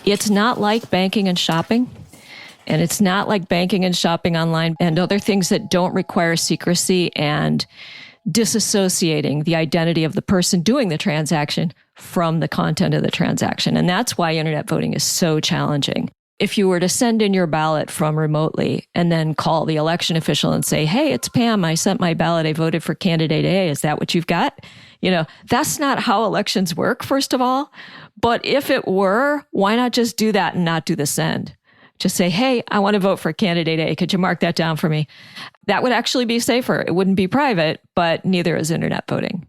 It's not like banking and shopping. And it's not like banking and shopping online and other things that don't require secrecy and disassociating the identity of the person doing the transaction from the content of the transaction. And that's why internet voting is so challenging. If you were to send in your ballot from remotely and then call the election official and say, hey, it's Pam, I sent my ballot, I voted for candidate A, is that what you've got? That's not how elections work, first of all. But if it were, why not just do that and not do the send? Just say, hey, I want to vote for candidate A. Could you mark that down for me? That would actually be safer. It wouldn't be private, but neither is internet voting.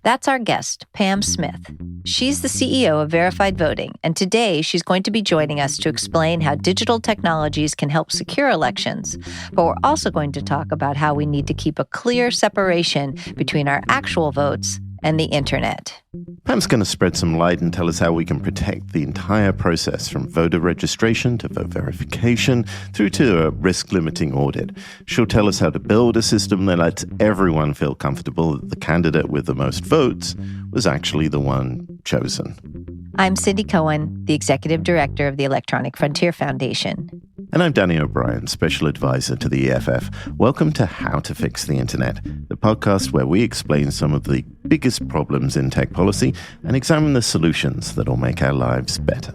That's our guest, Pam Smith. She's the CEO of Verified Voting, and today she's going to be joining us to explain how digital technologies can help secure elections. But we're also going to talk about how we need to keep a clear separation between our actual votes and the internet. Pam's going to spread some light and tell us how we can protect the entire process from voter registration to vote verification through to a risk-limiting audit. She'll tell us how to build a system that lets everyone feel comfortable that the candidate with the most votes was actually the one chosen. I'm Cindy Cohn, the Executive Director of the Electronic Frontier Foundation. And I'm Danny O'Brien, Special Advisor to the EFF. Welcome to How to Fix the Internet, the podcast where we explain some of the biggest problems in tech policy and examine the solutions that will make our lives better.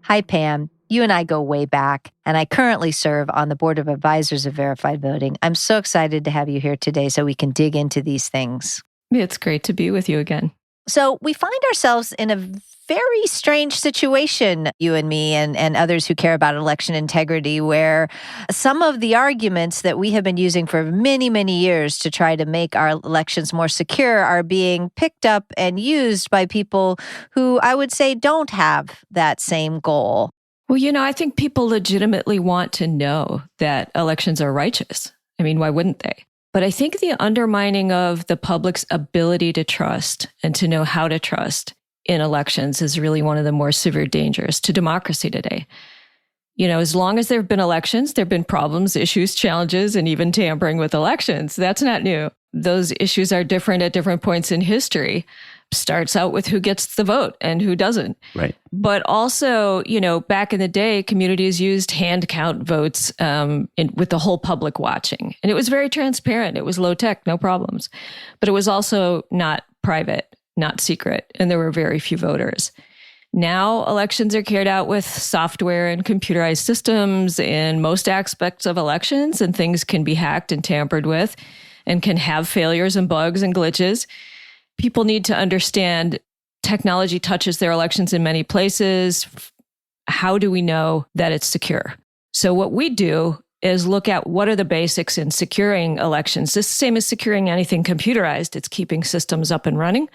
Hi, Pam. You and I go way back, and I currently serve on the Board of Advisors of Verified Voting. I'm so excited to have you here today so we can dig into these things. It's great to be with you again. So we find ourselves in a very strange situation, you and me and others who care about election integrity, where some of the arguments that we have been using for many, many years to try to make our elections more secure are being picked up and used by people who I would say don't have that same goal. Well, I think people legitimately want to know that elections are righteous. I mean, why wouldn't they? But I think the undermining of the public's ability to trust and to know how to trust in elections is really one of the more severe dangers to democracy today. As long as there have been elections, there have been problems, issues, challenges, and even tampering with elections. That's not new. Those issues are different at different points in history. Starts out with who gets the vote and who doesn't. Right. But also, back in the day, communities used hand count votes with the whole public watching. And it was very transparent. It was low tech, no problems. But it was also not private, not secret. And there were very few voters. Now, elections are carried out with software and computerized systems in most aspects of elections, and things can be hacked and tampered with and can have failures and bugs and glitches. People need to understand technology touches their elections in many places. How do we know that it's secure? So what we do is look at what are the basics in securing elections. It's the same as securing anything computerized. It's keeping systems up and running.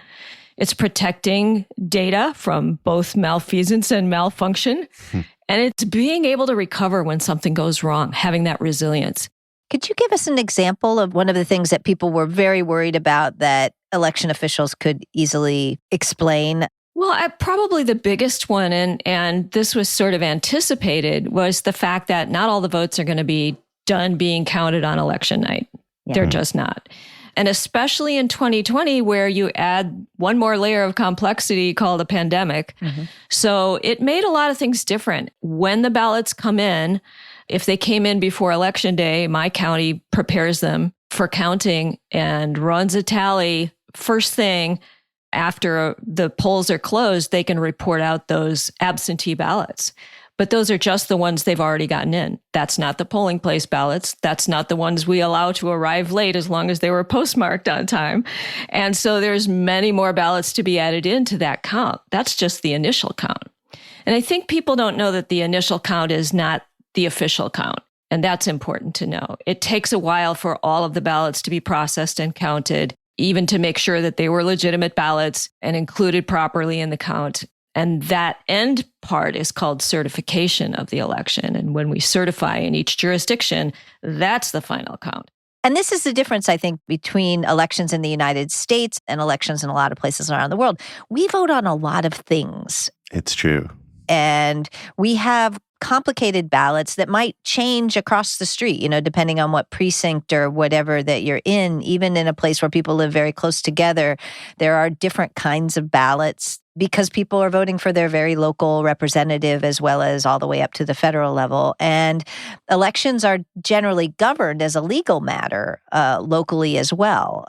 It's protecting data from both malfeasance and malfunction. And it's being able to recover when something goes wrong, having that resilience. Could you give us an example of one of the things that people were very worried about that election officials could easily explain? Well, probably the biggest one, and this was sort of anticipated, was the fact that not all the votes are going to be done being counted on election night. Yeah. They're just not. And especially in 2020, where you add one more layer of complexity called a pandemic. Mm-hmm. So it made a lot of things different. When the ballots come in, if they came in before Election Day, my county prepares them for counting and runs a tally. First thing after the polls are closed, they can report out those absentee ballots. But those are just the ones they've already gotten in. That's not the polling place ballots. That's not the ones we allow to arrive late as long as they were postmarked on time. And so there's many more ballots to be added into that count. That's just the initial count. And I think people don't know that the initial count is not the official count. And that's important to know. It takes a while for all of the ballots to be processed and counted, even to make sure that they were legitimate ballots and included properly in the count. And that end part is called certification of the election. And when we certify in each jurisdiction, that's the final count. And this is the difference, I think, between elections in the United States and elections in a lot of places around the world. We vote on a lot of things. It's true. And we have complicated ballots that might change across the street, depending on what precinct or whatever that you're in. Even in a place where people live very close together, there are different kinds of ballots because people are voting for their very local representative as well as all the way up to the federal level. And elections are generally governed as a legal matter locally as well.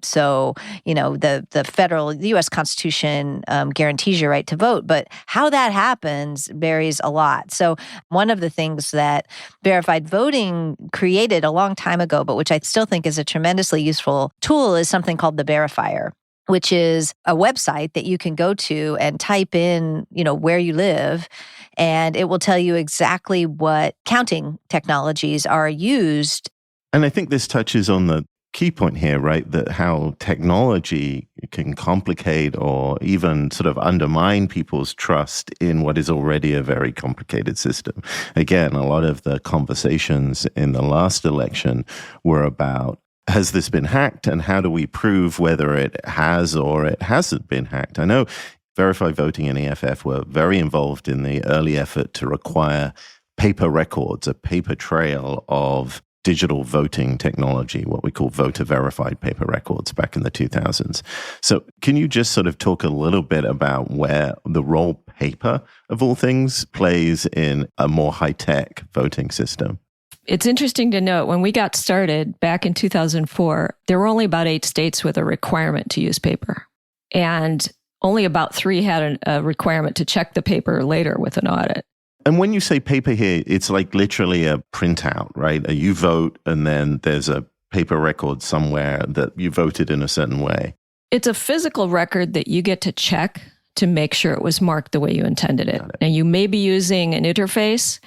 So, the U.S. Constitution guarantees your right to vote, but how that happens varies a lot. So one of the things that verified voting created a long time ago, but which I still think is a tremendously useful tool, is something called the verifier, which is a website that you can go to and type in, where you live, and it will tell you exactly what counting technologies are used. And I think this touches on the key point here, right? That how technology can complicate or even sort of undermine people's trust in what is already a very complicated system. Again, a lot of the conversations in the last election were about, has this been hacked, and how do we prove whether it has or it hasn't been hacked? I know Verified Voting and EFF were very involved in the early effort to require paper records, a paper trail of digital voting technology, what we call voter verified paper records back in the 2000s. So can you just sort of talk a little bit about where the role paper, of all things, plays in a more high-tech voting system? It's interesting to note, when we got started back in 2004, there were only about 8 states with a requirement to use paper. And only about 3 had a requirement to check the paper later with an audit. And when you say paper here, it's like literally a printout, right? You vote and then there's a paper record somewhere that you voted in a certain way. It's a physical record that you get to check to make sure it was marked the way you intended it. And you may be using an interface,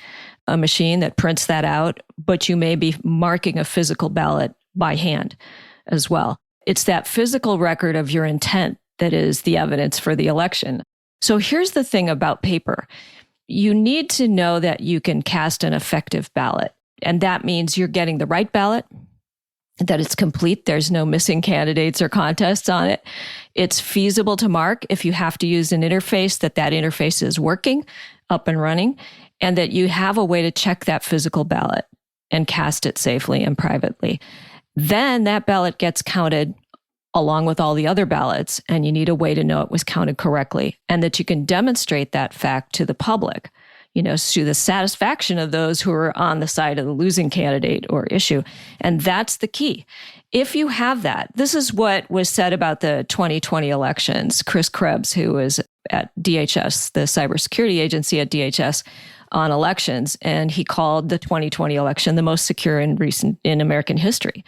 a machine that prints that out, but you may be marking a physical ballot by hand as well. It's that physical record of your intent that is the evidence for the election. So here's the thing about paper. You need to know that you can cast an effective ballot. And that means you're getting the right ballot, that it's complete. There's no missing candidates or contests on it. It's feasible to mark if you have to use an interface, that interface is working, up and running, and that you have a way to check that physical ballot and cast it safely and privately. Then that ballot gets counted along with all the other ballots, and you need a way to know it was counted correctly, and that you can demonstrate that fact to the public, to the satisfaction of those who are on the side of the losing candidate or issue. And that's the key. If you have that, this is what was said about the 2020 elections. Chris Krebs, who was at DHS, the cybersecurity agency at DHS, on elections, and he called the 2020 election the most secure in American history.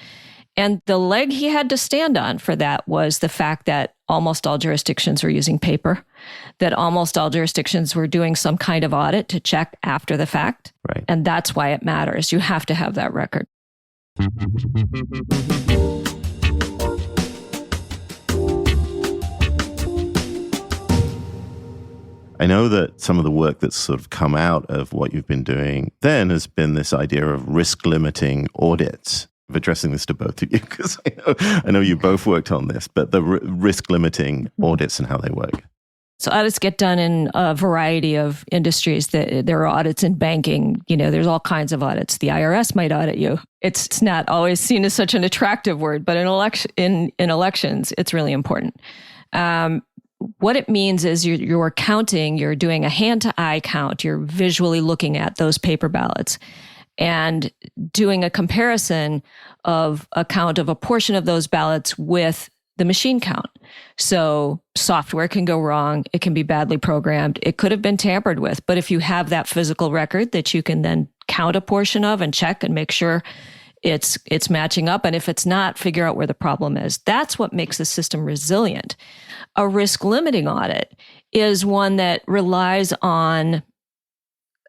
And the leg he had to stand on for that was the fact that almost all jurisdictions were using paper, that almost all jurisdictions were doing some kind of audit to check after the fact. Right. And that's why it matters. You have to have that record. I know that some of the work that's sort of come out of what you've been doing then has been this idea of risk limiting audits. I'm addressing this to both of you because I know you both worked on this, but the risk limiting audits and how they work. So audits get done in a variety of industries. There are audits in banking. There's all kinds of audits. The IRS might audit you. It's not always seen as such an attractive word, but in elections, it's really important. What it means is you're counting, you're doing a hand-to-eye count, you're visually looking at those paper ballots and doing a comparison of a count of a portion of those ballots with the machine count. So software can go wrong. It can be badly programmed. It could have been tampered with. But if you have that physical record that you can then count a portion of and check and make sure it's matching up, and if it's not, figure out where the problem is. That's what makes the system resilient. A risk limiting audit is one that relies on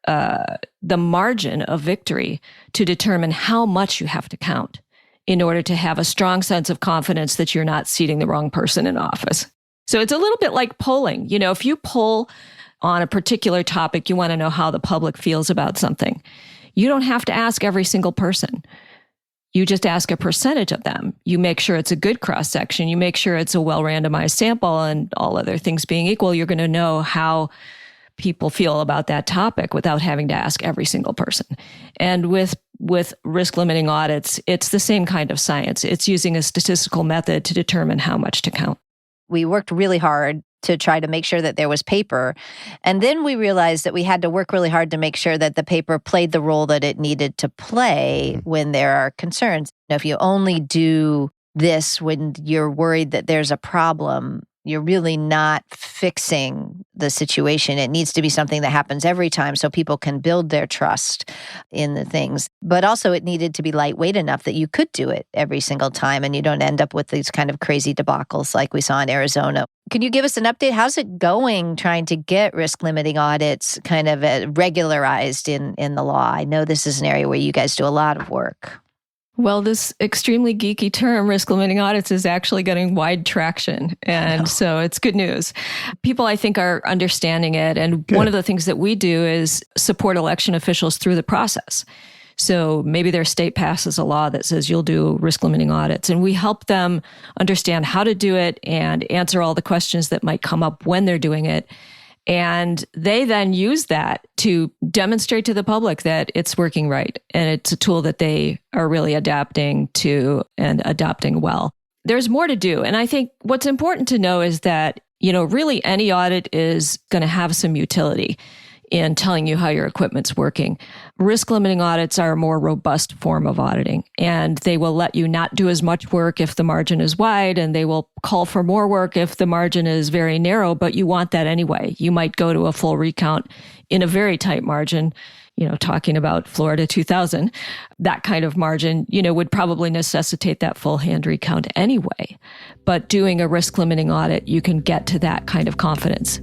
the margin of victory to determine how much you have to count in order to have a strong sense of confidence that you're not seating the wrong person in office. So it's a little bit like polling. If you poll on a particular topic, you want to know how the public feels about something. You don't have to ask every single person. You just ask a percentage of them. You make sure it's a good cross-section. You make sure it's a well-randomized sample, and all other things being equal, you're going to know how people feel about that topic without having to ask every single person. And with risk limiting audits, it's the same kind of science. It's using a statistical method to determine how much to count. We worked really hard to try to make sure that there was paper. And then we realized that we had to work really hard to make sure that the paper played the role that it needed to play when there are concerns. Now, if you only do this when you're worried that there's a problem, you're really not fixing the situation. It needs to be something that happens every time so people can build their trust in the things. But also it needed to be lightweight enough that you could do it every single time and you don't end up with these kind of crazy debacles like we saw in Arizona. Can you give us an update? How's it going trying to get risk limiting audits kind of regularized in the law? I know this is an area where you guys do a lot of work. Well, this extremely geeky term, risk limiting audits, is actually getting wide traction. And so it's good news. People, I think, are understanding it. And one of the things that we do is support election officials through the process. So maybe their state passes a law that says you'll do risk limiting audits. And we help them understand how to do it and answer all the questions that might come up when they're doing it. And they then use that to demonstrate to the public that it's working right. And it's a tool that they are really adapting to and adopting well. There's more to do. And I think what's important to know is that, really any audit is going to have some utility in telling you how your equipment's working. Risk limiting audits are a more robust form of auditing, and they will let you not do as much work if the margin is wide, and they will call for more work if the margin is very narrow, but you want that anyway. You might go to a full recount in a very tight margin, talking about Florida 2000, that kind of margin, would probably necessitate that full hand recount anyway. But doing a risk limiting audit, you can get to that kind of confidence.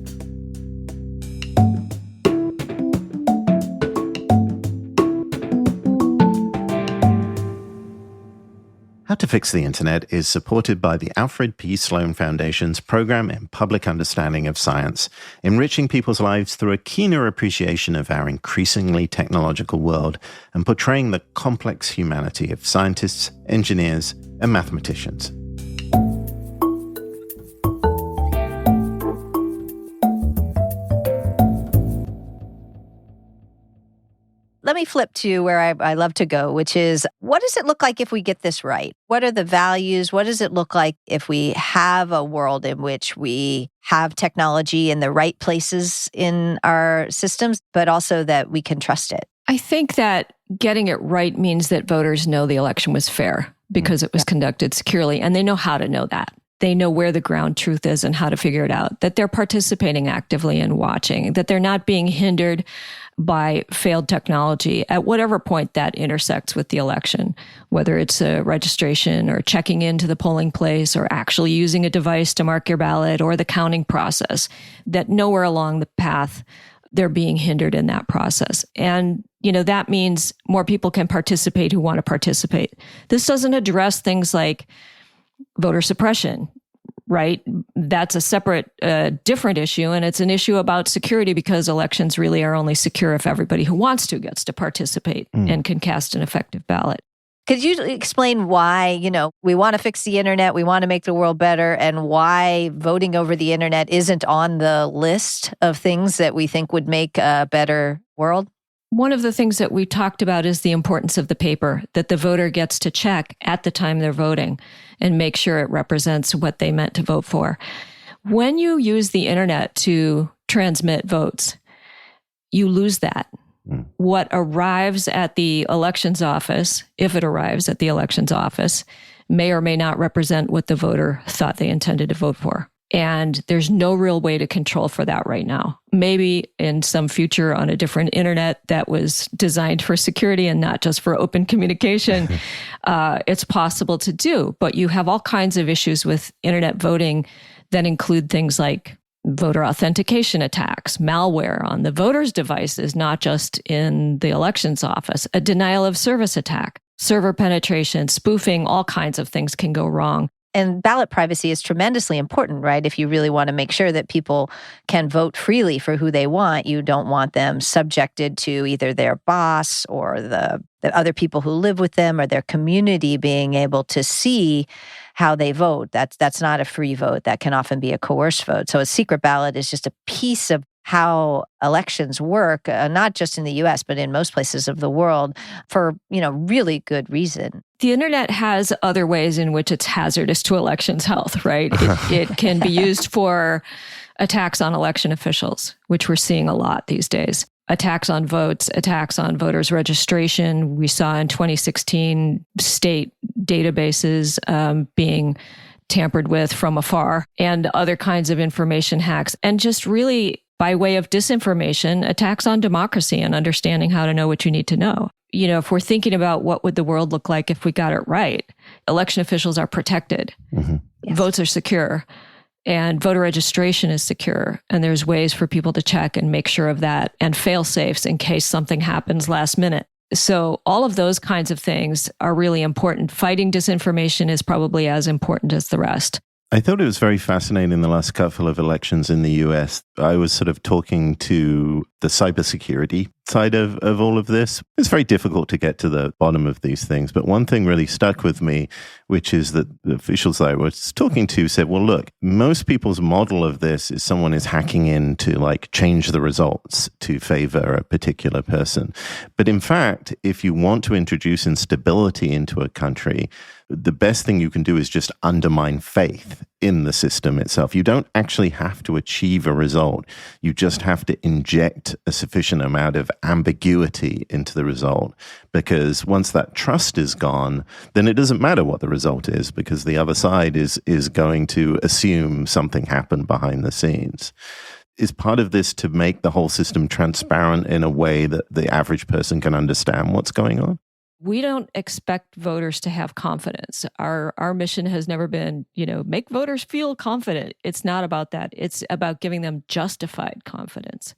How to Fix the Internet is supported by the Alfred P. Sloan Foundation's Program in Public Understanding of Science, enriching people's lives through a keener appreciation of our increasingly technological world and portraying the complex humanity of scientists, engineers, and mathematicians. Let me flip to where I love to go, which is, what does it look like if we get this right? What are the values? What does it look like if we have a world in which we have technology in the right places in our systems, but also that we can trust it? I think that getting it right means that voters know the election was fair because it was conducted securely, and they know how to know that. They know where the ground truth is and how to figure it out, that they're participating actively and watching, that they're not being hindered by failed technology at whatever point that intersects with the election, whether it's a registration or checking into the polling place or actually using a device to mark your ballot or the counting process, that nowhere along the path they're being hindered in that process. And, that means more people can participate who want to participate. This doesn't address things like voter suppression, right? That's a separate, different issue. And it's an issue about security because elections really are only secure if everybody who wants to gets to participate and can cast an effective ballot. Could you explain why, we want to fix the internet, we want to make the world better, and why voting over the internet isn't on the list of things that we think would make a better world? One of the things that we talked about is the importance of the paper that the voter gets to check at the time they're voting and make sure it represents what they meant to vote for. When you use the internet to transmit votes, you lose that. What arrives at the elections office, if it arrives at the elections office, may or may not represent what the voter thought they intended to vote for. And there's no real way to control for that right now. Maybe in some future on a different internet that was designed for security and not just for open communication, it's possible to do. But you have all kinds of issues with internet voting that include things like voter authentication attacks, malware on the voter's devices, not just in the elections office, a denial of service attack, server penetration, spoofing, all kinds of things can go wrong. And ballot privacy is tremendously important, right? If you really want to make sure that people can vote freely for who they want, you don't want them subjected to either their boss or the other people who live with them or their community being able to see how they vote. That's not a free vote. That can often be a coerced vote. So a secret ballot is just a piece of how elections work, not just in the US, but in most places of the world for, really good reason. The internet has other ways in which it's hazardous to elections health, right? It can be used for attacks on election officials, which we're seeing a lot these days. Attacks on votes, attacks on voters' registration. We saw in 2016 state databases being tampered with from afar, and other kinds of information hacks. And just really, by way of disinformation, attacks on democracy and understanding how to know what you need to know. If we're thinking about what would the world look like if we got it right, election officials are protected. Mm-hmm. Yes. Votes are secure. And voter registration is secure. And there's ways for people to check and make sure of that, and fail safes in case something happens last minute. So all of those kinds of things are really important. Fighting disinformation is probably as important as the rest. I thought it was very fascinating the last couple of elections in the US. I was sort of talking to the cybersecurity side of all of this. It's very difficult to get to the bottom of these things. But one thing really stuck with me, which is that the officials that I was talking to said, well, look, most people's model of this is someone is hacking in to change the results to favor a particular person. But in fact, if you want to introduce instability into a country, the best thing you can do is just undermine faith in the system itself. You don't actually have to achieve a result. You just have to inject a sufficient amount of ambiguity into the result, because once that trust is gone, then it doesn't matter what the result is, because the other side is going to assume something happened behind the scenes. Is part of this to make the whole system transparent in a way that the average person can understand what's going on? We don't expect voters to have confidence. Our mission has never been, make voters feel confident. It's not about that. It's about giving them justified confidence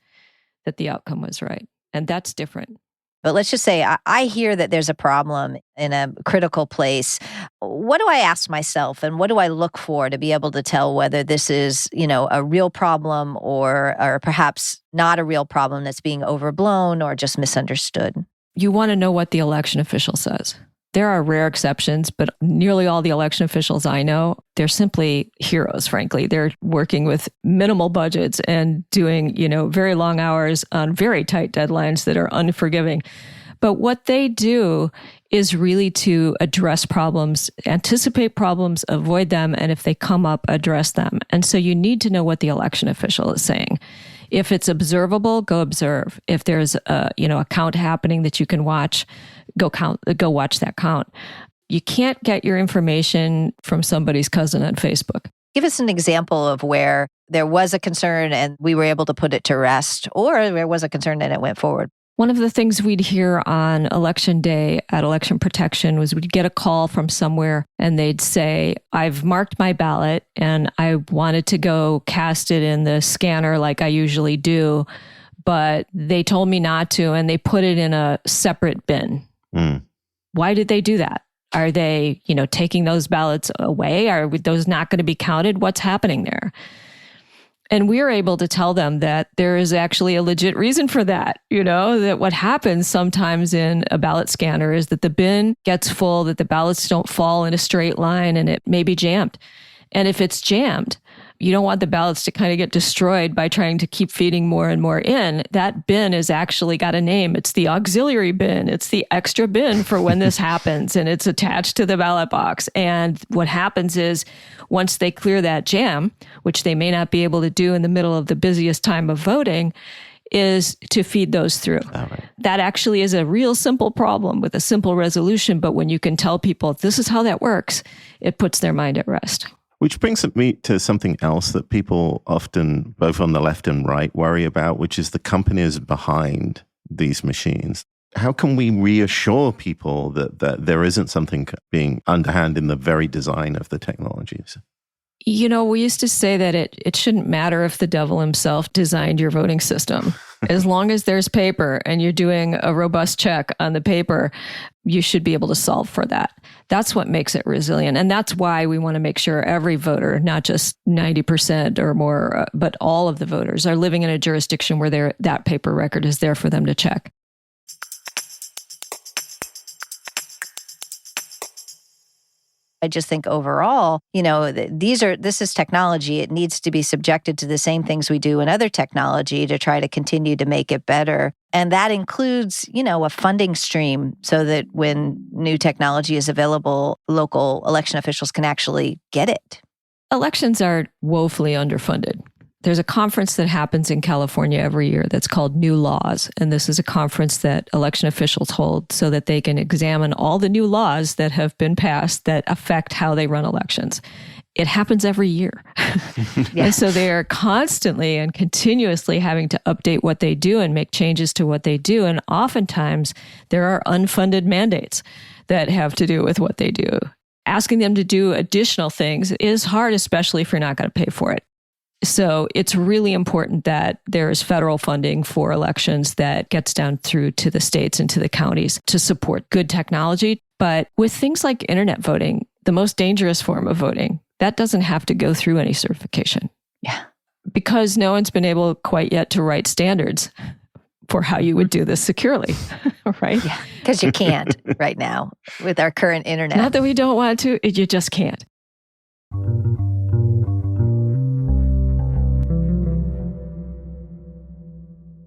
that the outcome was right. And that's different. But let's just say I hear that there's a problem in a critical place. What do I ask myself, and what do I look for to be able to tell whether this is, a real problem or perhaps not a real problem that's being overblown or just misunderstood? You want to know what the election official says. There are rare exceptions, but nearly all the election officials I know, they're simply heroes, frankly. They're working with minimal budgets and doing, very long hours on very tight deadlines that are unforgiving. But what they do is really to address problems, anticipate problems, avoid them, and if they come up, address them. And so you need to know what the election official is saying. If it's observable, go observe. If there's a count happening that you can watch, go watch that count. You can't get your information from somebody's cousin on Facebook. Give us an example of where there was a concern and we were able to put it to rest, or there was a concern and it went forward. One of the things we'd hear on election day at election protection was we'd get a call from somewhere and they'd say, I've marked my ballot and I wanted to go cast it in the scanner like I usually do, but they told me not to and they put it in a separate bin. Why did they do that? Are they, taking those ballots away? Are those not going to be counted? What's happening there? And we're able to tell them that there is actually a legit reason for that. That what happens sometimes in a ballot scanner is that the bin gets full, that the ballots don't fall in a straight line, and it may be jammed. And if it's jammed, you don't want the ballots to kind of get destroyed by trying to keep feeding more and more in. That bin has actually got a name. It's the auxiliary bin. It's the extra bin for when this happens, and it's attached to the ballot box. And what happens is once they clear that jam, which they may not be able to do in the middle of the busiest time of voting, is to feed those through. Right. That actually is a real simple problem with a simple resolution. But when you can tell people this is how that works, it puts their mind at rest. Which brings me to something else that people often, both on the left and right, worry about, which is the companies behind these machines. How can we reassure people that there isn't something being underhand in the very design of the technologies? We used to say that it shouldn't matter if the devil himself designed your voting system. As long as there's paper and you're doing a robust check on the paper, you should be able to solve for that. That's what makes it resilient. And that's why we want to make sure every voter, not just 90% or more, but all of the voters are living in a jurisdiction where that paper record is there for them to check. I just think overall, this is technology. It needs to be subjected to the same things we do in other technology to try to continue to make it better. And that includes, a funding stream so that when new technology is available, local election officials can actually get it. Elections are woefully underfunded. There's a conference that happens in California every year that's called New Laws. And this is a conference that election officials hold so that they can examine all the new laws that have been passed that affect how they run elections. It happens every year. And so they are constantly and continuously having to update what they do and make changes to what they do. And oftentimes there are unfunded mandates that have to do with what they do. Asking them to do additional things is hard, especially if you're not going to pay for it. So it's really important that there is federal funding for elections that gets down through to the states and to the counties to support good technology. But with things like internet voting, the most dangerous form of voting, that doesn't have to go through any certification. Yeah. Because no one's been able quite yet to write standards for how you would do this securely, right? Yeah, because you can't right now with our current internet. Not that we don't want to, you just can't.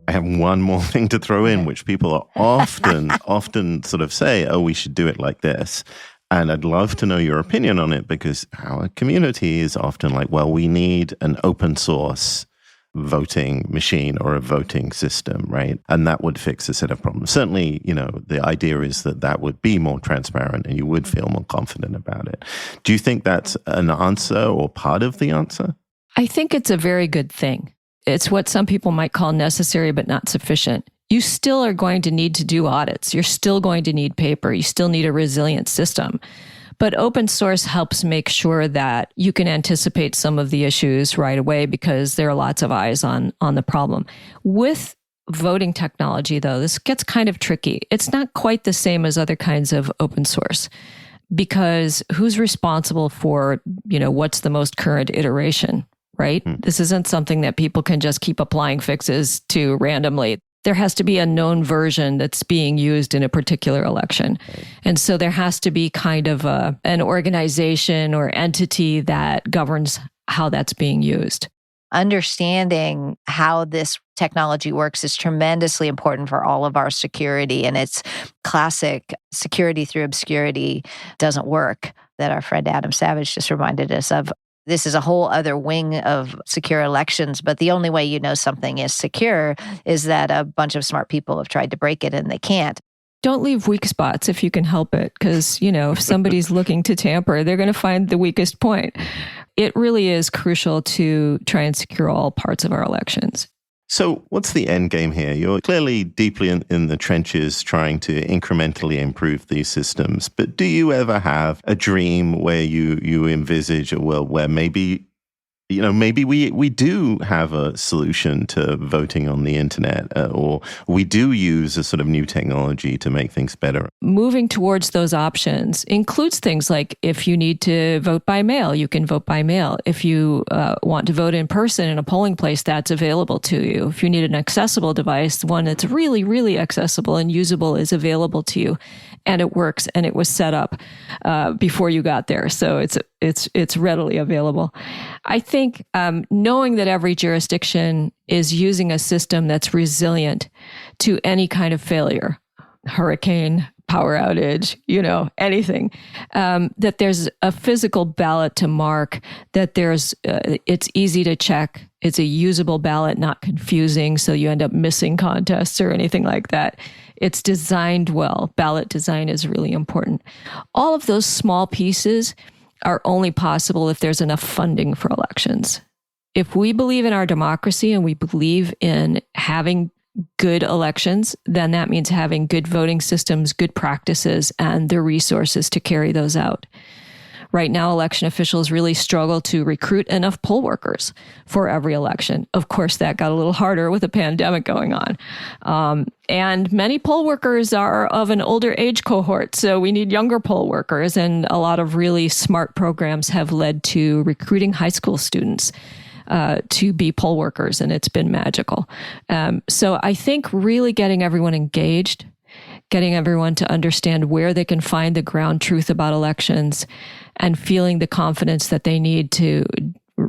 I have one more thing to throw in, which people are often sort of say, oh, we should do it like this. And I'd love to know your opinion on it, because our community is often like, well, we need an open source voting machine or a voting system, right? And that would fix a set of problems. Certainly, the idea is that would be more transparent and you would feel more confident about it. Do you think that's an answer or part of the answer? I think it's a very good thing. It's what some people might call necessary but not sufficient. You still are going to need to do audits. You're still going to need paper. You still need a resilient system. But open source helps make sure that you can anticipate some of the issues right away because there are lots of eyes on the problem. With voting technology, though, this gets kind of tricky. It's not quite the same as other kinds of open source because who's responsible for, what's the most current iteration? Right? This isn't something that people can just keep applying fixes to randomly. There has to be a known version that's being used in a particular election. And so there has to be kind of an organization or entity that governs how that's being used. Understanding how this technology works is tremendously important for all of our security. And it's classic security through obscurity doesn't work that our friend Adam Savage just reminded us of. This is a whole other wing of secure elections, but the only way you know something is secure is that a bunch of smart people have tried to break it and they can't. Don't leave weak spots if you can help it, because, if somebody's looking to tamper, they're going to find the weakest point. It really is crucial to try and secure all parts of our elections. So what's the end game here? You're clearly deeply in the trenches trying to incrementally improve these systems. But do you ever have a dream where you envisage a world where maybe we do have a solution to voting on the internet, or we do use a sort of new technology to make things better? Moving towards those options includes things like if you need to vote by mail, you can vote by mail. If you want to vote in person in a polling place, that's available to you. If you need an accessible device, one that's really, really accessible and usable is available to you. And it works, and it was set up before you got there. So it's readily available. I think knowing that every jurisdiction is using a system that's resilient to any kind of failure, hurricane, power outage, anything, that there's a physical ballot to mark, that it's easy to check. It's a usable ballot, not confusing, so you end up missing contests or anything like that. It's designed well. Ballot design is really important. All of those small pieces are only possible if there's enough funding for elections. If we believe in our democracy and we believe in having good elections, then that means having good voting systems, good practices, and the resources to carry those out. Right now, election officials really struggle to recruit enough poll workers for every election. Of course, that got a little harder with the pandemic going on. And many poll workers are of an older age cohort, so we need younger poll workers. And a lot of really smart programs have led to recruiting high school students to be poll workers, and it's been magical. So I think really getting everyone engaged, getting everyone to understand where they can find the ground truth about elections, and feeling the confidence that they need to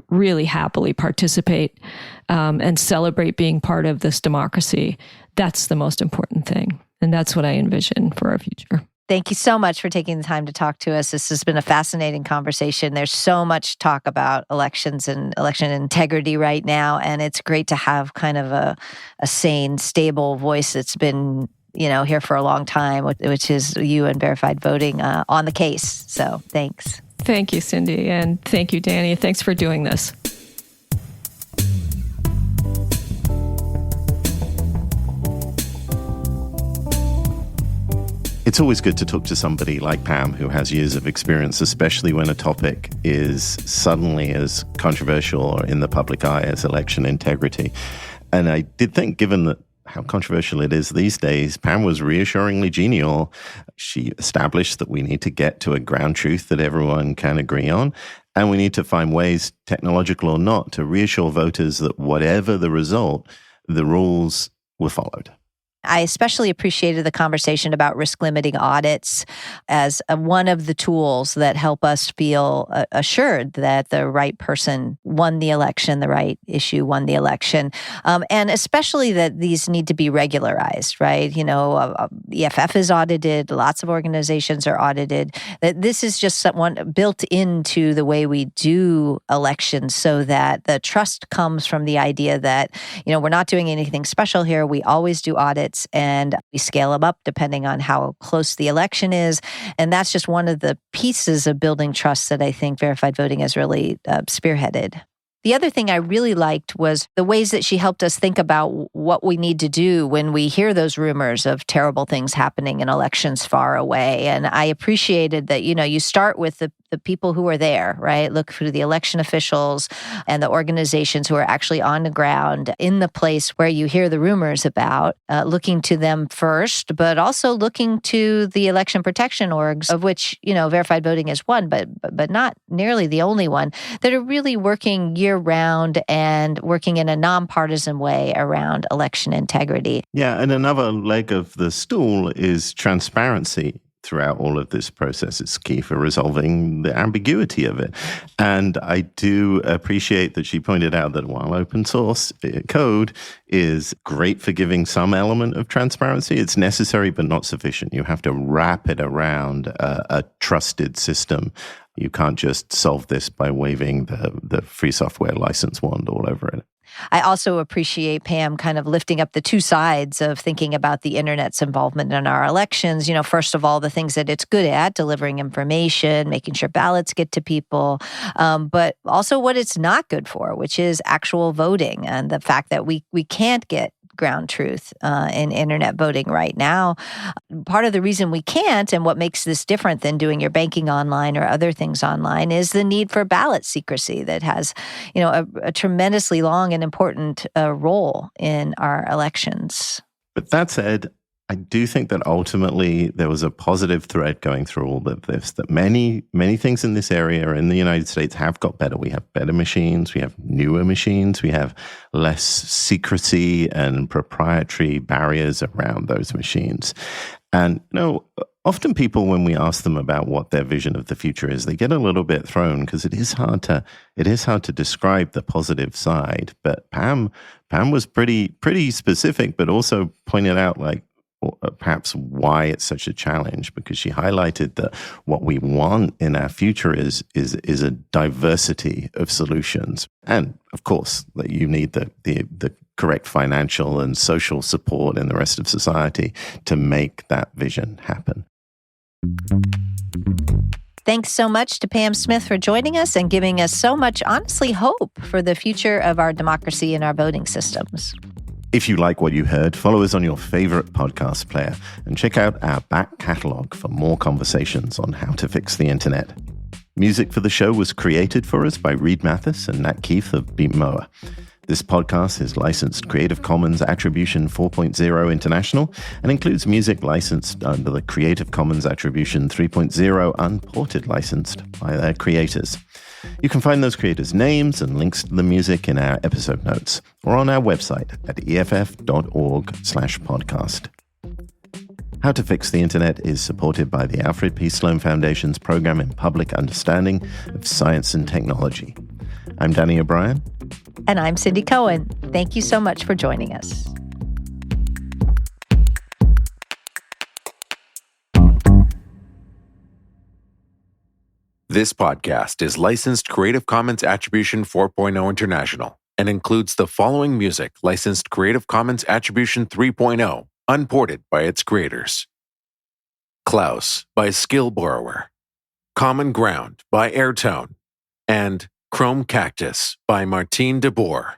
really happily participate and celebrate being part of this democracy. That's the most important thing. And that's what I envision for our future. Thank you so much for taking the time to talk to us. This has been a fascinating conversation. There's so much talk about elections and election integrity right now, and it's great to have kind of a sane, stable voice that's been, here for a long time, which is you and verified voting on the case. So thanks. Thank you, Cindy, and thank you, Danny. Thanks for doing this. It's always good to talk to somebody like Pam who has years of experience, especially when a topic is suddenly as controversial or in the public eye as election integrity. And I did think, given how controversial it is these days, Pam was reassuringly genial. She established that we need to get to a ground truth that everyone can agree on, and we need to find ways, technological or not, to reassure voters that whatever the result, the rules were followed. I especially appreciated the conversation about risk-limiting audits as one of the tools that help us feel assured that the right person won the election, the right issue won the election, and especially that these need to be regularized, right? EFF is audited, lots of organizations are audited. That this is just someone built into the way we do elections so that the trust comes from the idea that, we're not doing anything special here. We always do audits. And we scale them up depending on how close the election is. And that's just one of the pieces of building trust that I think verified voting has really spearheaded. The other thing I really liked was the ways that she helped us think about what we need to do when we hear those rumors of terrible things happening in elections far away. And I appreciated that, you start with the people who are there, right? Look through the election officials and the organizations who are actually on the ground in the place where you hear the rumors about, looking to them first, but also looking to the election protection orgs, of which, verified voting is one, but not nearly the only one, that are really working year-round and working in a nonpartisan way around election integrity. Yeah, and another leg of the stool is transparency throughout all of this process. It's key for resolving the ambiguity of it. And I do appreciate that she pointed out that while open source code is great for giving some element of transparency, it's necessary but not sufficient. You have to wrap it around a trusted system. You can't just solve this by waving the free software license wand all over it. I also appreciate Pam kind of lifting up the two sides of thinking about the internet's involvement in our elections. First of all, the things that it's good at, delivering information, making sure ballots get to people, but also what it's not good for, which is actual voting and the fact that we can't get ground truth in internet voting right now. Part of the reason we can't, and what makes this different than doing your banking online or other things online, is the need for ballot secrecy that has, a tremendously long and important role in our elections. But that said, I do think that ultimately there was a positive thread going through all of this, that many, many things in this area in the United States have got better. We have better machines, we have newer machines, we have less secrecy and proprietary barriers around those machines. And, often people, when we ask them about what their vision of the future is, they get a little bit thrown because it is hard to describe the positive side. But Pam was pretty specific, but also pointed out perhaps why it's such a challenge, because she highlighted that what we want in our future is a diversity of solutions. And of course, that you need the correct financial and social support in the rest of society to make that vision happen. Thanks so much to Pam Smith for joining us and giving us so much, honestly, hope for the future of our democracy and our voting systems. If you like what you heard, follow us on your favorite podcast player and check out our back catalog for more conversations on how to fix the internet. Music for the show was created for us by Reed Mathis and Nat Keith of Beat Moa. This podcast is licensed Creative Commons Attribution 4.0 International and includes music licensed under the Creative Commons Attribution 3.0 Unported licensed by their creators. You can find those creators' names and links to the music in our episode notes or on our website at eff.org/podcast. How to Fix the Internet is supported by the Alfred P. Sloan Foundation's Program in Public Understanding of Science and Technology. I'm Danny O'Brien. And I'm Cindy Cohen. Thank you so much for joining us. This podcast is licensed Creative Commons Attribution 4.0 International and includes the following music licensed Creative Commons Attribution 3.0, unported by its creators. Klaus by Skill Borrower, Common Ground by Airtone, and Chrome Cactus by Martine de Boer.